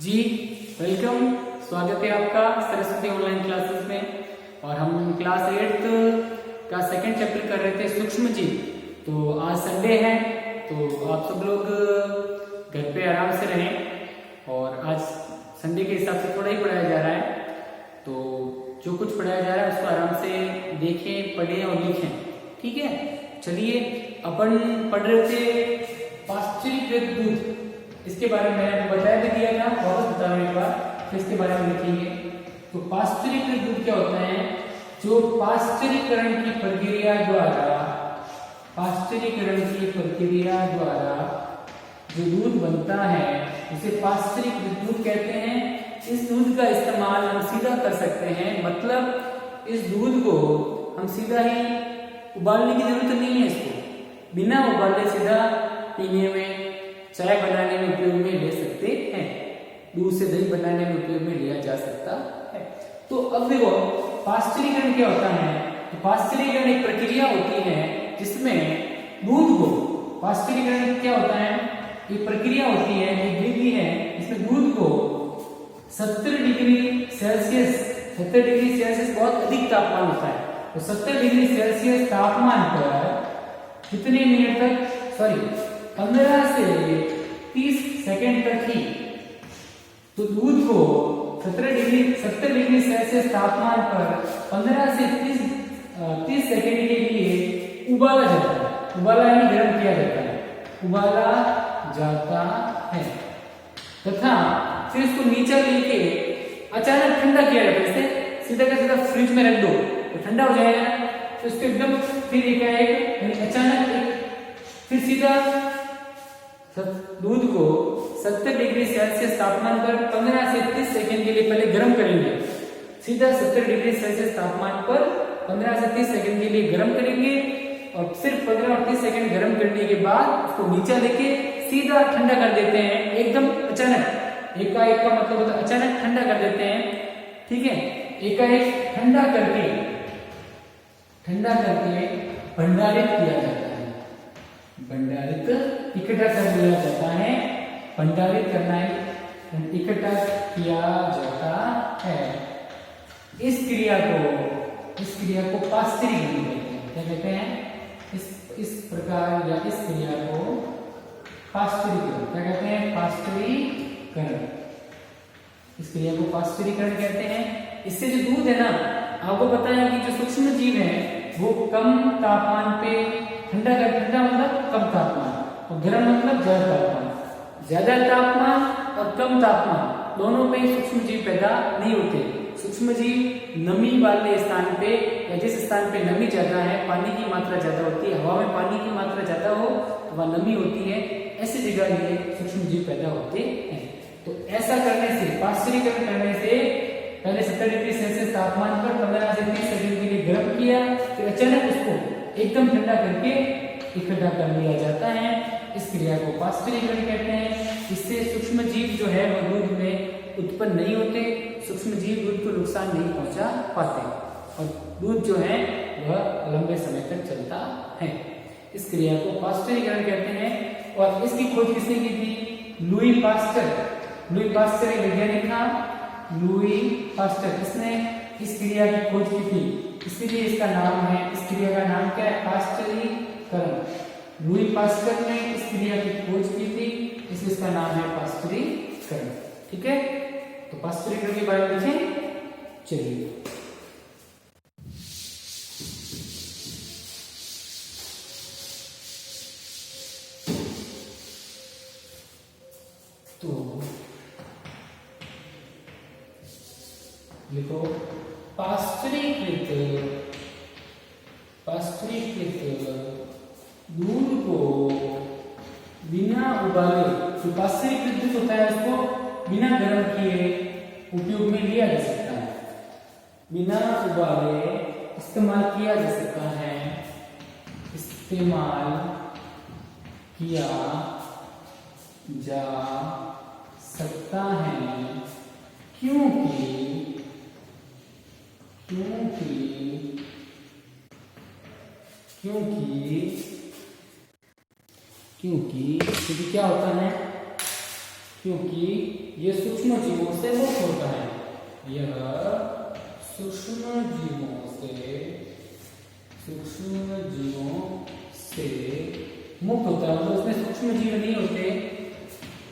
जी welcome, स्वागत है आपका सरस्वती ऑनलाइन क्लासेस में। और हम क्लास 8 का सेकंड चैप्टर कर रहे थे सूक्ष्म जीव। तो आज संडे है तो आप सब लोग घर पे आराम से रहें और आज संडे के हिसाब से थोड़ा ही पढ़ाया जा रहा है। तो जो कुछ पढ़ाया जा रहा है उसको आराम से देखें, पढ़ें और लिखें, ठीक है। चलिए अपन पढ़ रहे थे पाश्चुरीकृत दूध, इसके बारे में मैंने बताया भी दिया था, वापस बता रहा हूं एक बार, फिर इसके बारे में लिखेंगे। तो पाश्चुरीकृत दूध क्या होता है? जो पाश्चुरीकरण की प्रक्रिया द्वारा जो दूध बनता है उसे पाश्चुरीकृत दूध कहते हैं। इस दूध का इस्तेमाल हम सीधा कर सकते हैं, मतलब इस दूध को हम सीधा ही उबालने की जरूरत नहीं है, इसको बिना उबाले सीधा पीने में, चाय बनाने में उपयोग में ले सकते हैं, दूध से दही बनाने में उपयोग में लिया जा सकता है। तो अब देखो पाश्चुरीकरण क्या होता है। तो पाश्चुरीकरण एक प्रक्रिया होती है जिसमें दूध को, पाश्चुरीकरण क्या होता है, एक प्रक्रिया होती है, एक विधि है इसमें दूध को 70 डिग्री सेल्सियस बहुत अधिक तापमान होता है। तो 70 डिग्री सेल्सियस तापमान पर कितने मिनट तक, 15 से 30 सेकेंड तक ही, तो दूध को 70 डिग्री सेल्सियस तापमान पर 15 से 30 सेकेंड के लिए उबाला जाता है। उबाला यानी गर्म किया जाता है, उबाला जाता है तथा फिर इसको नीचे लेके अचानक ठंडा किया जाता है। इसे सीधा का सीधा फ्रिज में रख दो तो ठंडा हो जाएगा, तो इसको एकदम फिर एकाएक अचानक फिर सीधा दूध को 70 डिग्री सेल्सियस तापमान पर 15 से 30 सेकेंड के लिए पहले गर्म करेंगे। सीधा 70 डिग्री सेल्सियस तापमान पर 15 से 30 सेकेंड के लिए गर्म करेंगे और सिर्फ 15 और 30 सेकेंड गर्म करने के बाद उसको नीचे लेके सीधा ठंडा कर देते हैं, एकदम अचानक। एकाएक का मतलब होता है अचानक ठंडा कर देते हैं, ठीक है। एकाएक ठंडा करके भंडारित किया जाता है, इकट्ठा कर लिया जाता है, भंडारित करना है, इकट्ठा किया जाता है। इस क्रिया को पाश्चुरीकरण कहते हैं। क्या कहते हैं? इस प्रकार या इस क्रिया को पाश्चुरीकरण क्या कहते हैं? पाश्चुरीकरण। इस क्रिया को पाश्चुरीकरण कहते हैं। इससे जो दूध है ना, आपको पता है कि जो सूक्ष्म जीव है वो कम तापमान पे ठंडा मतलब कम तापमान और गर्म मतलब ज्यादा तापमान। ज्यादा तापमान और कम तापमान दोनों पे सूक्ष्म जीव पैदा नहीं होते। सूक्ष्म जीव नमी वाले स्थान पे या जिस स्थान पे नमी ज्यादा है, पानी की मात्रा ज्यादा होती है, हवा में पानी की मात्रा ज्यादा हो तो वह नमी होती है, ऐसी जगह ये सूक्ष्म जीव पैदा होते हैं। तो ऐसा करने से, पाश्चुरीकरण करने से पहले 70 डिग्री सेल्सियस तापमान पर 15 से 30 सेकंड के लिए गर्म किया, फिर अचानक उसको एकदम ठंडा करके इकट्ठा कर लिया जाता है। इस क्रिया को पाश्चुरीकरण कहते हैं। इससे सूक्ष्म जीव जो है वो दूध में उत्पन्न नहीं होते, सूक्ष्म जीव दूध को नुकसान नहीं पहुंचा पाते और दूध जो है वह लंबे समय तक चलता है। इस क्रिया को पाश्चुरीकरण कहते हैं। और इसकी खोज किसने की थी? लुई पास्चर एक वैज्ञानिक था, लुई पास्चर। इसने इस क्रिया की खोज की थी, इसलिए इसका नाम है, इस क्रिया का नाम क्या है? पाश्चुरीकरण। लुई पास्चर ने इस क्रिया की खोज की थी, इसलिए इसका नाम है पाश्चुरीकरण, ठीक है। तो पाश्चुरीकरण के बारे में देखें, चलिए। तो लिखो पाश्चुरीकृत दूध को बिना उबाले, जो पाश्चुरीकृत दूध होता है उसको बिना गर्म किए उपयोग में लिया जा सकता है, बिना उबाले इस्तेमाल किया जा सकता है, इस्तेमाल किया जा सकता है क्योंकि क्या होता है? क्योंकि ये सूक्ष्म जीवों से मुक्त होता है। यह सूक्ष्म जीवों से मुक्त होता है। मतलब उसमें सूक्ष्म जीव नहीं होते,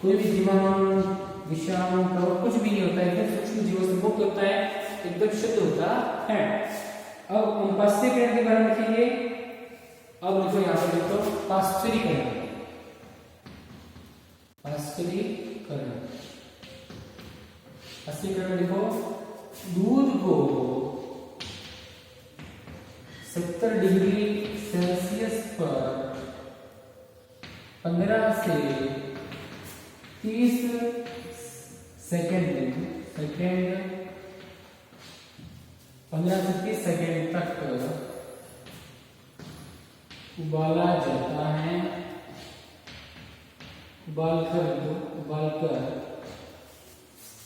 कोई भी जीवाणु, विषाणु, कुछ भी नहीं होता है, एकदम सूक्ष्म जीवों से मुक्त होता है, एकदम शुद्ध होता है। अब हम पाश्चुरीकरण के बारे में लिखेंगे। अब देखो यहाँ पे देखो पाश्चुरीकरण। पाश्चुरीकरण देखो, दूध को 70 डिग्री सेल्सियस पर 15 से 30 सेकेंड 15 से 30 सेकेंड तक उबाला जाता है। उबालकर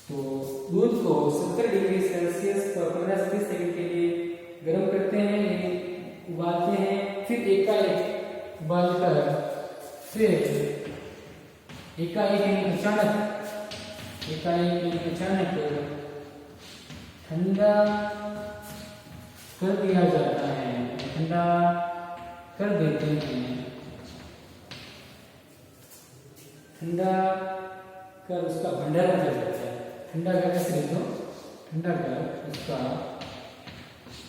तो दूध को 70 डिग्री सेल्सियस पर 15 से 30 सेकेंड के लिए गर्म करते हैं, उबालते हैं, फिर एकाएक उबालकर फिर एकाएक अचानक ठंडा कर दिया जाता है, ठंडा कर देते हैं। ठंडा कर उसका भंडारण कर देता है। ठंडा कर कैसे लिखो, ठंडा कर उसका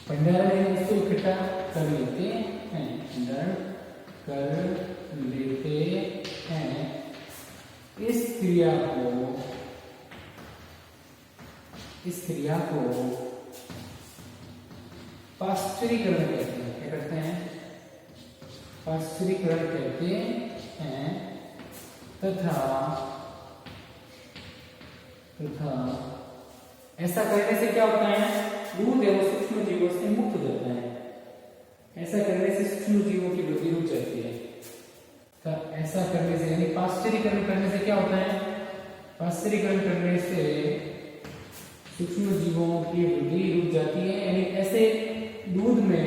भंडारण, उसको इकट्ठा कर लेते हैं, भंडारण कर लेते हैं। इस क्रिया को पाश्चुरीकरण कहते हैं। क्या करते हैं? पाश्चुरीकरण कहते हैं। तथा ऐसा करने से क्या होता है? दूध है वो सूक्ष्म जीवों से मुक्त हो जाता है। ऐसा करने से सूक्ष्म जीवों की वृद्धि रुक जाती है। तो ऐसा करने से यानी पाश्चुरीकरण करने से क्या होता है? पाश्चुरीकरण करने से सूक्ष्म जीवों की वृद्धि रुक जाती है। यानी ऐसे दूध में,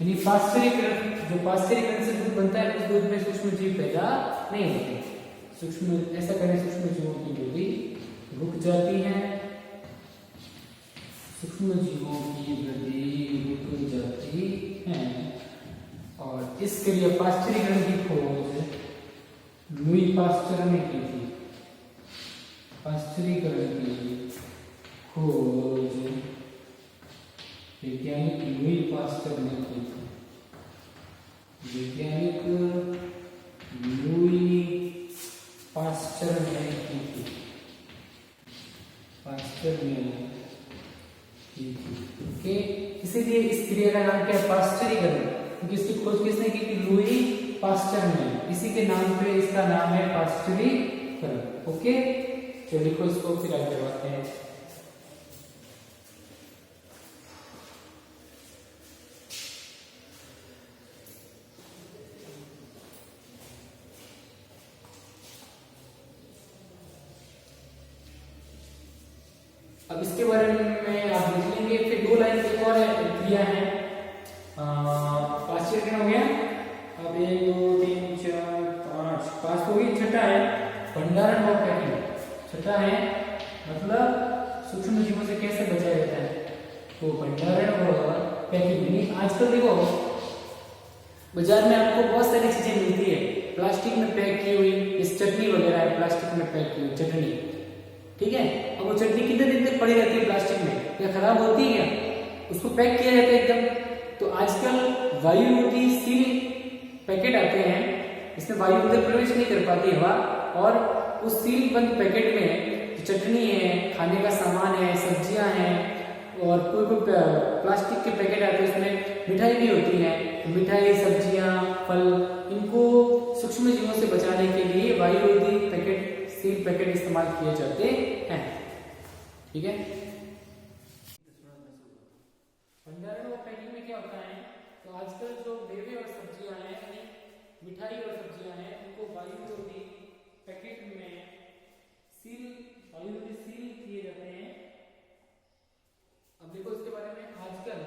यानी पाश्चुरीकरण से दूध बनता है, उस दूध में सूक्ष्म जीव पैदा नहीं होते। ऐसा करने से सूक्ष्म जीवों की वृद्धि रुक जाती है। सूक्ष्म जीवों की वृद्धि रुक जाती है। और इस क्रिया पाश्चुरीकरण की खोज लुई पास्चर ने की थी। पाश्चुरीकरण की खोज वैज्ञानिक लुई पास्चर ने की थी। वैज्ञानिक लुई पास्चर ने की थी। ओके, इसीलिए इस क्रिया का नाम क्या है? पाश्चुरीकरण। क्योंकि इसकी खोज किसने की थी? लुई पास्चर ने। इसी के नाम पे इसका नाम है पाश्चुरीकरण। ओके, तो लिखो इसको, फिर आगे बढ़ते हैं। अब इसके बारे में आप लिख लेंगे। फिर 2 लाइन एक और क्रिया है, पाश्चुरीकरण हो गया। अब 1 2 3 4 5 हो गई। छठा है भंडारण और पैकिंग। छठा है मतलब सूक्ष्म जीवों से कैसे बचाया जाता है। तो भंडारण और पैकिंग। आजकल देखो बाजार में आपको बहुत सारी चीजें मिलती है, प्लास्टिक में पैक की हुई। इस चटनी वगैरह है प्लास्टिक में पैक की हुई चटनी, ठीक है। अब वो चटनी कितने दिन तक पड़ी रहती है प्लास्टिक में? क्या खराब होती है? उसको पैक किया जाता है एकदम। तो आजकल वायु रोधी सील पैकेट आते हैं, इसमें वायु अंदर प्रवेश नहीं कर पाती हवा, और उस सील बंद पैकेट में चटनी है, खाने का सामान है, सब्जियां हैं, और कोई प्लास्टिक के पैकेट आते हैं, उसमें मिठाई भी होती है। मिठाई, सब्जियां, फल, इनको सूक्ष्म जीवों से बचाने के लिए वायु रोधी पैकेट, सील पैकेट इस्तेमाल किए जाते हैं, ठीक है। भंडारण और पैकिंग में क्या होता है? तो आजकल जो मेवे और सब्जियां हैं, मिठाई और सब्जियां हैं, उनको वायु रोधी पैकेट में वायु रोधी सील किए जाते हैं। अब देखो इसके बारे में, आजकल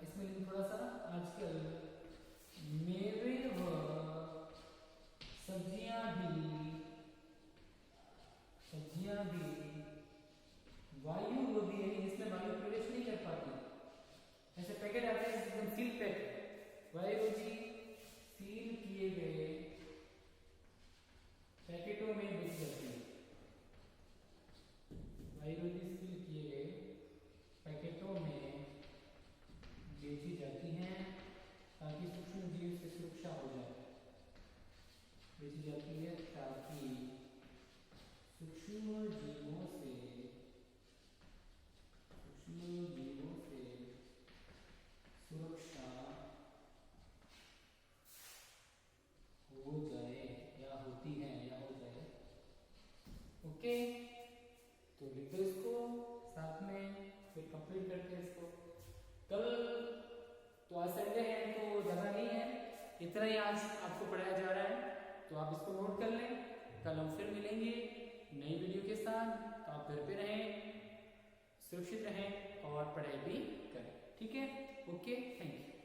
इसमें थोड़ा सा, आजकल मेवे व सब्जियां भी पैकेटों में बेची जाती है। वायरोलॉजी सील किए गए पैकेटों में बेची जाती हैं ताकि सूक्ष्म जीव से सुरक्षा हो जाए। बेची जाती है ताकि सूक्ष्म जीवों से सुरक्षा हो जाए या होती है या हो जाए। ओके, तो लिख दो इसको साथ में, फिर कंप्लीट करते हैं इसको। कल तो आज संडे है तो ज्यादा नहीं है, इतना ही आज आपको पढ़ाया जा रहा है, तो आप इसको नोट कर लें। कल हम फिर मिलेंगे नई वीडियो के साथ। तो आप घर पे रहें, सुरक्षित रहें और पढ़ाई भी करें। ठीक है, ओके, थैंक यू।